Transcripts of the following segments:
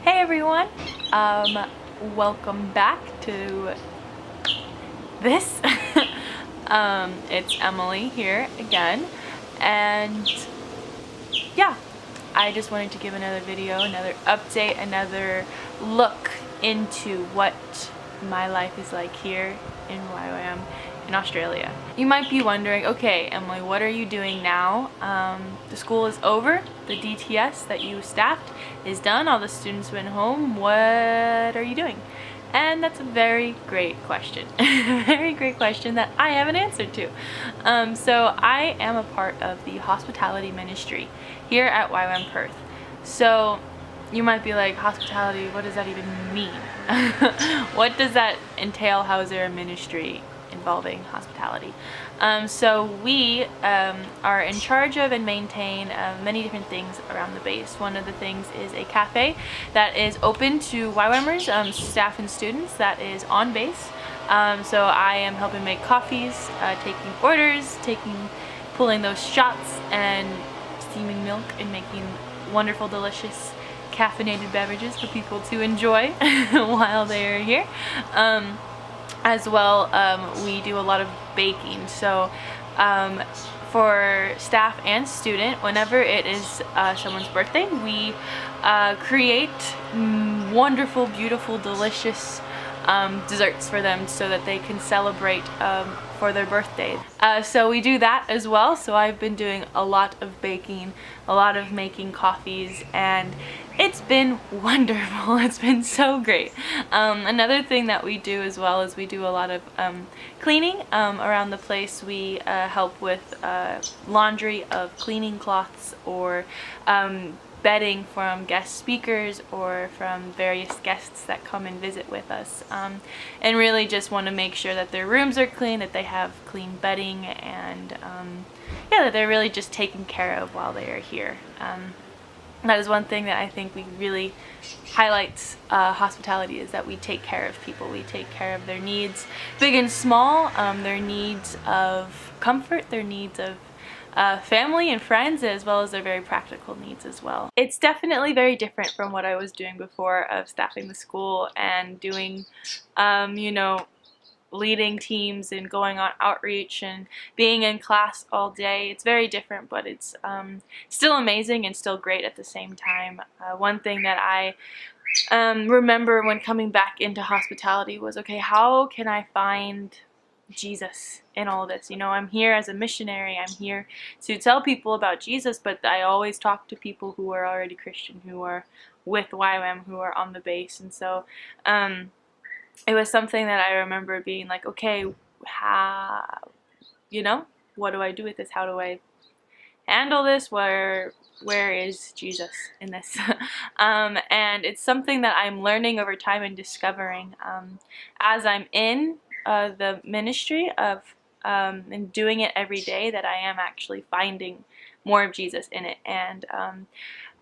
Hey everyone, welcome back to this. It's Emily here again, and yeah, I just wanted to give another video, another update, another look into what my life is like here in YWAM in Australia. You might be wondering, okay Emily, what are you doing now? The school is over, the DTS that you staffed is done, all the students went home, what are you doing? And that's a very great question. Very great question that I have an answer to. So I am a part of the hospitality ministry here at YWAM Perth. So you might be like, hospitality, what does that even mean? What does that entail? How is there a ministry involving hospitality? So we are in charge of and maintain many different things around the base. One of the things is a cafe that is open to YWAMers, staff and students, that is on base. So I am helping make coffees, taking orders, pulling those shots and steaming milk and making wonderful, delicious caffeinated beverages for people to enjoy while they are here. As well, we do a lot of baking. So for staff and student, whenever it is someone's birthday, we create wonderful, beautiful, delicious desserts for them so that they can celebrate for their birthday. So we do that as well. So I've been doing a lot of baking, a lot of making coffees, and it's been wonderful. It's been so great. Another thing that we do as well is we do a lot of cleaning around the place. We help with laundry of cleaning cloths or bedding from guest speakers or from various guests that come and visit with us, and really just want to make sure that their rooms are clean, that they have clean bedding, and yeah, that they're really just taken care of while they are here. That is one thing that I think we really highlights hospitality, is that we take care of people. We take care of their needs, big and small, their needs of comfort, their needs of family and friends, as well as their very practical needs as well. It's definitely very different from what I was doing before of staffing the school and doing, you know, leading teams and going on outreach and being in class all day. It's very different, but it's still amazing and still great at the same time. One thing that I remember when coming back into hospitality was, okay, how can I find Jesus in all this? You know, I'm here as a missionary, I'm here to tell people about Jesus, but I always talk to people who are already Christian, who are with YWAM, who are on the base. And so it was something that I remember being like, okay, how, you know, what do I do with this? How do I handle this? Where is Jesus in this? And it's something that I'm learning over time and discovering as I'm in the ministry of and doing it every day, that I am actually finding more of Jesus in it. And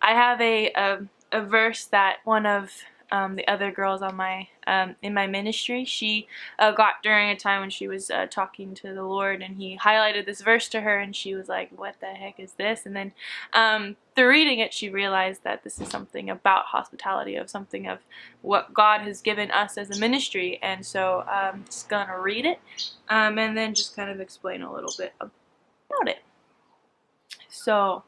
I have a verse that one of the other girls on my in my ministry, she got during a time when she was talking to the Lord, and he highlighted this verse to her, and she was like, what the heck is this? And then through reading it, she realized that this is something about hospitality, of something of what God has given us as a ministry. And so I'm just gonna read it and then just kind of explain a little bit about it. So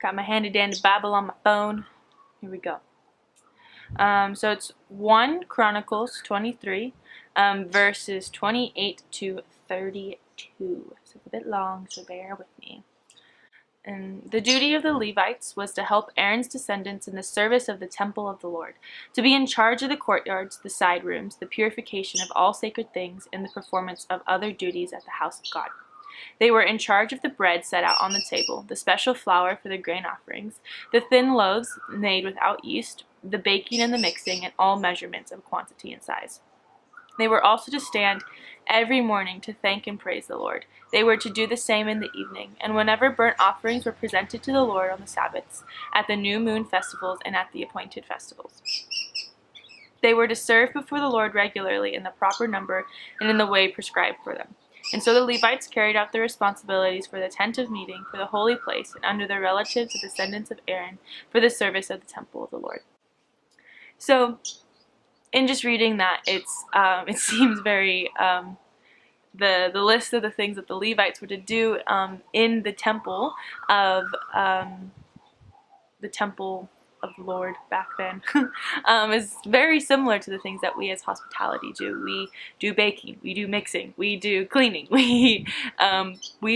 got my handy dandy Bible on my phone. Here we go. So it's 1 Chronicles 23, verses 28 to 32. So it's a bit long, so bear with me. And the duty of the Levites was to help Aaron's descendants in the service of the temple of the Lord, to be in charge of the courtyards, the side rooms, the purification of all sacred things, and the performance of other duties at the house of God. They were in charge of the bread set out on the table, the special flour for the grain offerings, the thin loaves made without yeast, the baking and the mixing, and all measurements of quantity and size. They were also to stand every morning to thank and praise the Lord. They were to do the same in the evening, and whenever burnt offerings were presented to the Lord on the Sabbaths, at the new moon festivals, and at the appointed festivals. They were to serve before the Lord regularly in the proper number and in the way prescribed for them. And so the Levites carried out their responsibilities for the tent of meeting, for the holy place, and under their relatives, the descendants of Aaron, for the service of the temple of the Lord. So in just reading that, it seems very the list of the things that the Levites were to do in the temple of the Lord back then is very similar to the things that we as hospitality do. We do baking, we do mixing, we do cleaning, we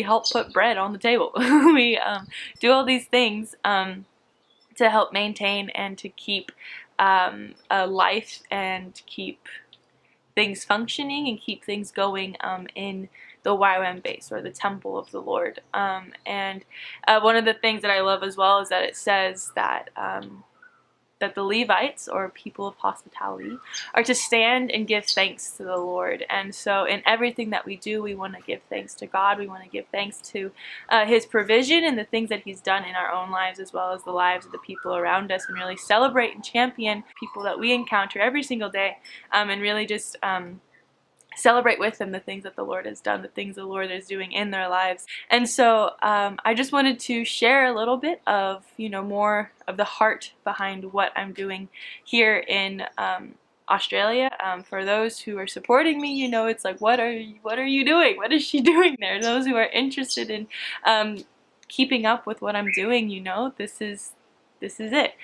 help put bread on the table. We do all these things to help maintain and to keep a life and keep things functioning and keep things going in the YWAM base, or the temple of the Lord. And one of the things that I love as well is that it says that that the Levites, or people of hospitality, are to stand and give thanks to the Lord. And so in everything that we do, we want to give thanks to God. We want to give thanks to His provision and the things that He's done in our own lives, as well as the lives of the people around us, and really celebrate and champion people that we encounter every single day, and really just celebrate with them the things that the Lord has done, the things the Lord is doing in their lives. And so I just wanted to share a little bit of, more of the heart behind what I'm doing here in Australia. For those who are supporting me, it's like, what are you doing? What is she doing there? Those who are interested in keeping up with what I'm doing, this is it.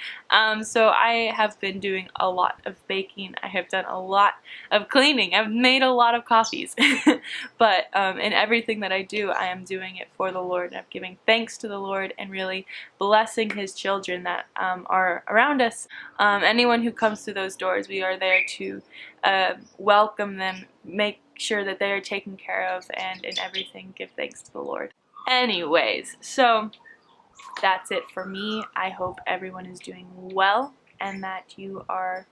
So I have been doing a lot of baking. I have done a lot of cleaning. I've made a lot of coffees. But in everything that I do, I am doing it for the Lord. I'm giving thanks to the Lord and really blessing His children that are around us. Anyone who comes through those doors, we are there to welcome them, make sure that they are taken care of, and in everything give thanks to the Lord. Anyways, so that's it for me. I hope everyone is doing well and that you are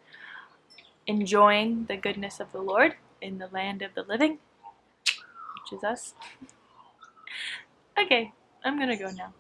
enjoying the goodness of the Lord in the land of the living, which is us. Okay, I'm gonna go now.